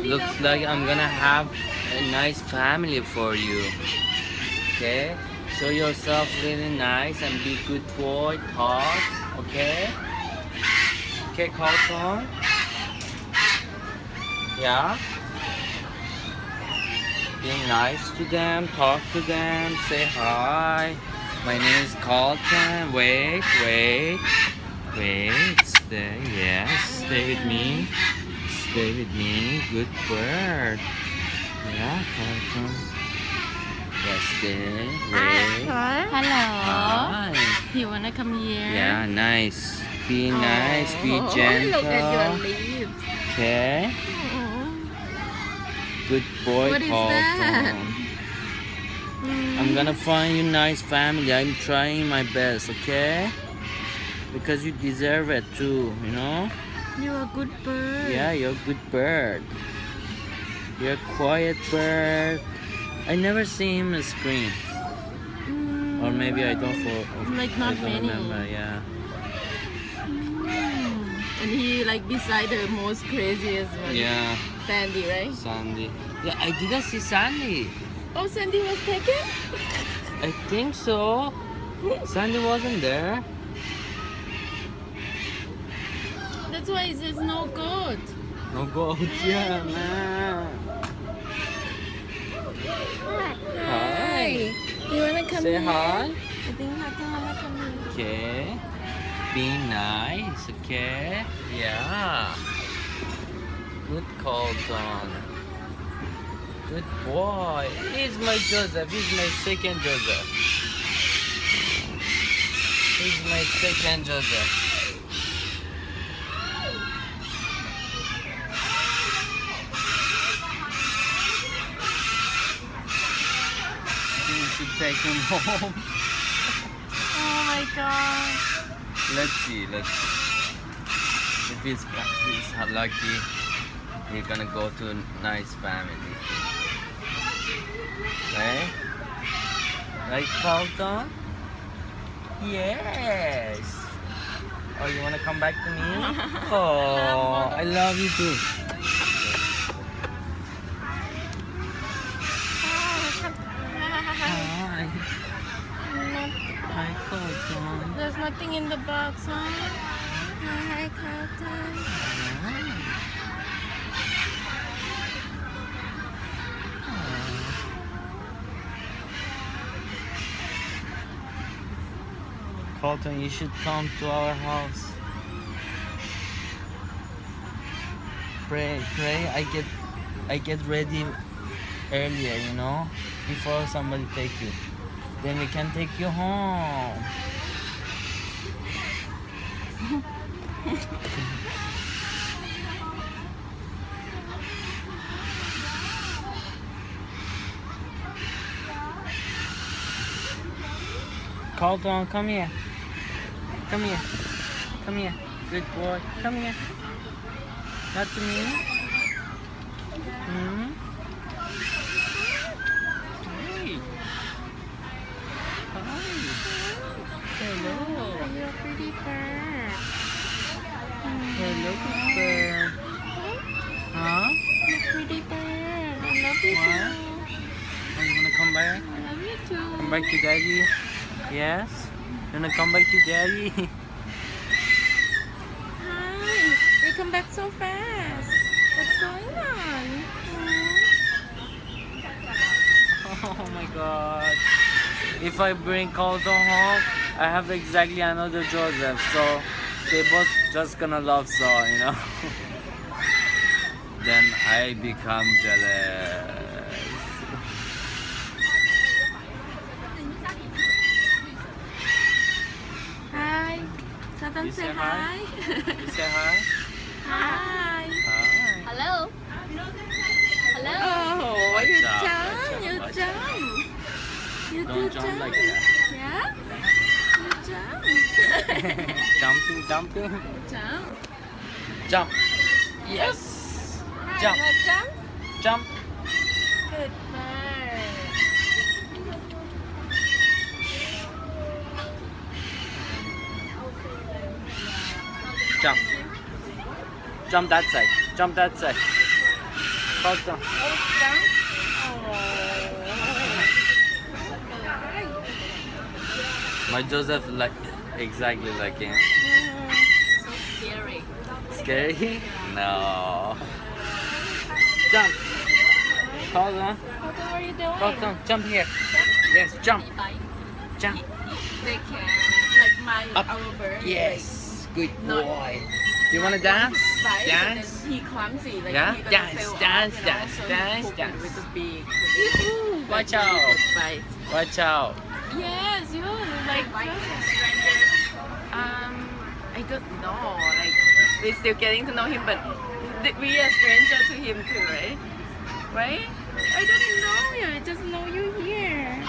Looks like I'm gonna have a nice family for you. Okay? Show yourself really nice and be good boy, talk. Okay? Okay, Carlton? Yeah? Be nice to them, talk to them, say hi. My name is Colton. Wait. Stay. Yes, stay with me. Stay with me. Good bird. Yeah, Carlton. Yes, stay. Wait. Hello. Hi. You wanna come here? Yeah, nice. Be nice. Be gentle. Look at your leaves. Okay. Good boy, What is Carlton. that? I'm gonna find you nice family. I'm trying my best, okay? Because you deserve it too, you know? You're a good bird. Yeah, you're a good bird. You're a quiet bird. I never see him scream. Or maybe I don't Like not I don't many. remember, yeah. And he like beside the most craziest one. Yeah, Sandy, right? Sandy. Yeah, I didn't see Sandy. Oh, Sandy was taken? I think so. Sandy wasn't there. That's why it's no good. No goat, yeah, man. Hi. You wanna come Say here? hi. I think Carlton wanna come here. Okay. Be nice, okay? Yeah. Good Colton. Good boy. He's my Joseph. He's my second Joseph. He's my second Joseph. We should take him home. Oh my god. Let's see. If he's lucky, we're gonna go to a nice family. Right? Right, Carlton? Yes. Oh, you wanna come back to me? Oh, I love you too. Hi. Hi, Carlton. There's nothing in the box, huh? Hi, Carlton. Colton, you should come to our house. Pray. I get ready earlier, you know, before somebody take you. Then we can take you home. Carlton, come here. Come here. Come here. Good boy. Come here. Not to me. Hmm? Hey. Hi. Hello. You're a pretty bird. Hello, good bird. Huh? You're a pretty bird. I love you What? too. Oh, you wanna come back? I love you too. Come back to daddy? Yes? You wanna come back to daddy? Hi. You come back so fast. What's going on? Oh my god. If I bring Colton home, I have exactly another Joseph. So they both just gonna love Saw, you know? Then I become jealous. Hi. Carlton, You say say hi. You say hi? Hi. Hi. Hello. Hello. Oh, Watch you out, jump. You watch jump. You Don't do jump like that. Yeah? You jump. Jumping. Jump. Jump. Yes. Jump. You wanna jump? Jump. Good bird. Jump. Jump that side. Jump that side. Colton. My Joseph like exactly like him. So scary. Scary? No. Jump. Colton. What are you doing? Colton, jump here. Yes, jump. Jump. They can, like Up. our bird. Yes. Good Not- boy. You wanna dance? Like, Dance? He clumsy. Like, Yeah? he gonna Dance, fail dance, off, dance, so he dance, hook it dance. With the beak. Watch Like, he out. gets bite. Watch out. Yes, you like I don't know. Like, we're still getting to know him, but we are stranger to him too, right? Right? I don't know you. I just know you here.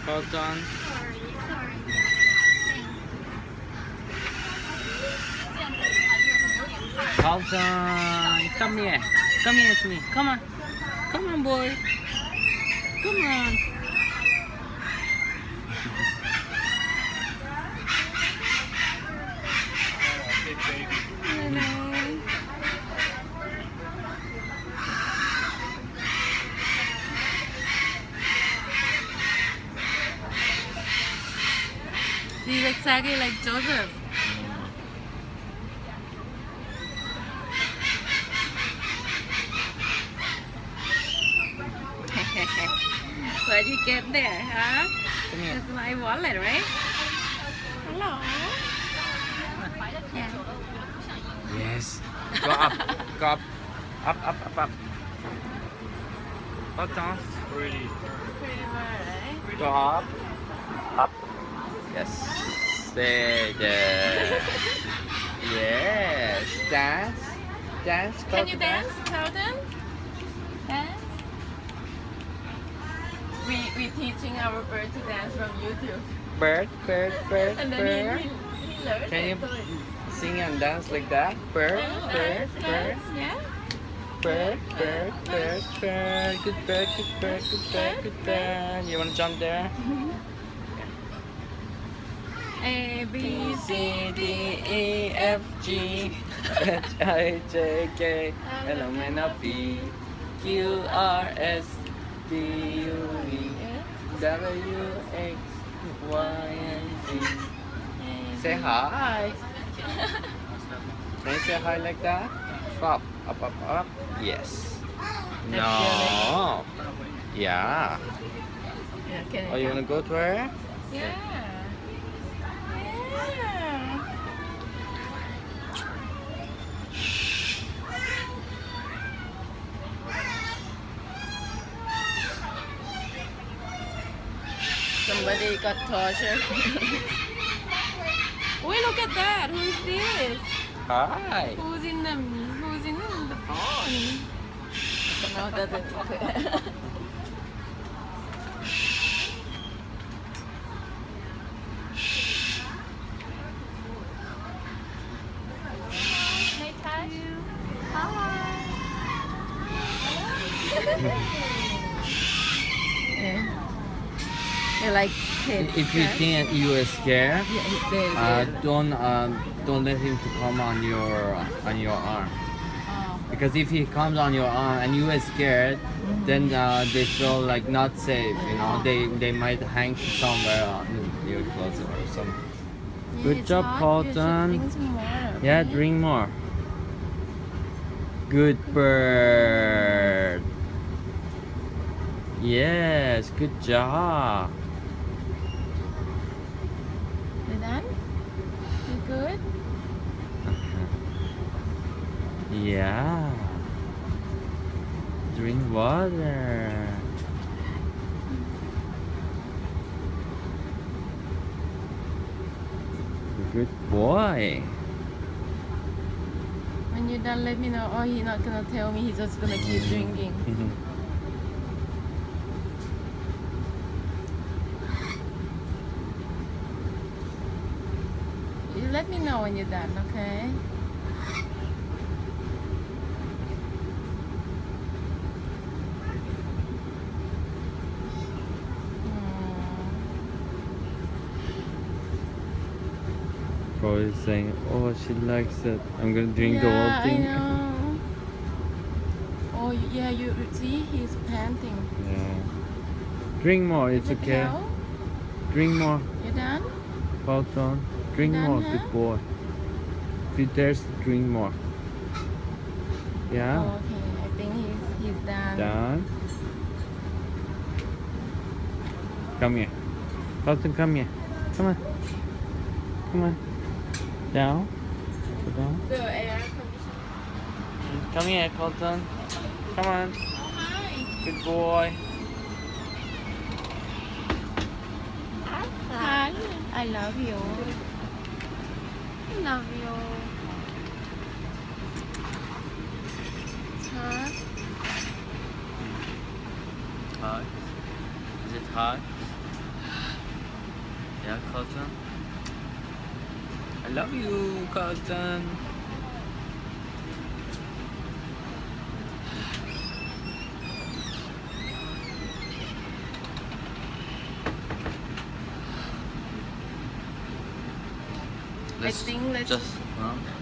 Colton. Colton, come here. Come here to me. Come on. Come on, boy. Come on. He's exactly like Joseph. Where'd you get there, huh? Come here. That's my wallet, right? Hello. Yeah. Yes. Go up. Go up. Up, up, up, up. Colton. Pretty bird, right? Go up. Up. Yes. Stay there. Yes. Dance. Dance. Can Colton, you dance, Carlton? Dance? We teaching our bird to dance from YouTube. Bird, bird, bird, And bird. then he learned Can you it. So sing and dance like that? Bird, bird, bird, Dance, yeah? bird, bird, bird, bird. Good bird, good bird, good bird, good bird. You wanna jump there? A, B, C, D, E, F, G, H, I, J, K, L, M, N, O, P, Q, R, S, T, U, V, W, X, Y, and Z. Say hi. Can you say hi like that? Up, up, up, up. Yes. No. Yeah. yeah, can Oh, you wanna go to her? yeah. Yeah. Somebody got tortured. Wait, look at that. Who is this? Hi. Who's in the phone? No, doesn't. Hey, Tash. Hi. Yeah. They like kids. If you think you are scared, Yeah, don't let him to come on your arm. Because if he comes on your arm and you are scared, then they feel like not safe. You know, they might hang somewhere on your clothes or something. Good It's job, hot. You should Colton. drink some more, Yeah, okay? drink more. Good bird. Yes, good job. You done? You good? Yeah. Drink water. Good boy. When you're done, let me know. Oh, he's not gonna tell me. He's just gonna keep drinking. You let me know when you're done, okay? Oh, he's saying, oh, she likes it. I'm gonna drink the Yeah, whole thing. I know. Oh, yeah, you see, he's panting. Yeah. Drink more, it's Is it okay. hell? Drink more, You done? Colton. Drink done, more, huh? good boy. If you thirsty, drink more. Yeah? Oh, okay, I think he's done. Done. Come here. Colton, come here. Come on. Come on. Down. Go down. The air conditioner. Come here, Colton. Come on. Oh, hi. Good boy. Hi. I love you. I love you. It's hot. Hot? Is it hot? Yeah, Colton? I love you, Colton.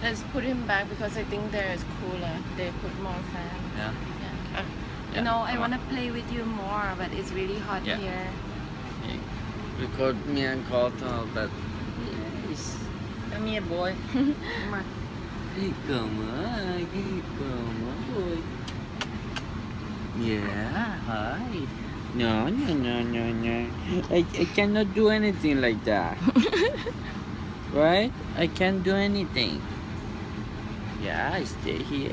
Let's put him back because I think there is cooler. They put more fan. Yeah. Yeah. Yeah, You know, I come want on. to play with you more, but it's really hot Yeah. here. Record me and Colton, but yes. Come here, boy. Come on. Hey, come on. Hey, come on, boy. Yeah, hi. No. I cannot do anything like that. Right? I can't do anything. Yeah, I stay here.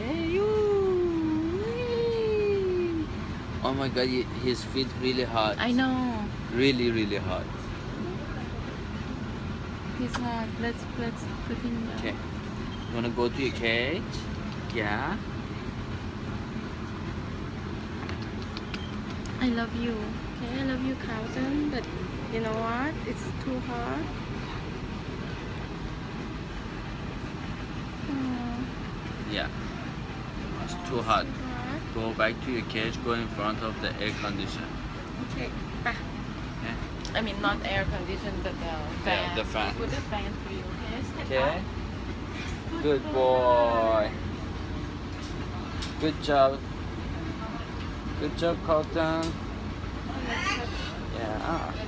Oh my god, his feet really hot. I know. Really, really hot. He's hot. Let's put him back. Okay. You wanna go to your cage? Yeah? I love you. Okay, I love you, Carlton. But you know what? It's too hot. Oh, Yeah. It's too hot. too hot. Go back to your cage, go in front of the air conditioner. Okay. Ah. Yeah. I mean, not air conditioned, but the fan. Yeah, the fan. Put the fan for you. Okay. Step Okay? up. Good boy. Good job. Good job, Colton. Let's touch. Yeah. Let's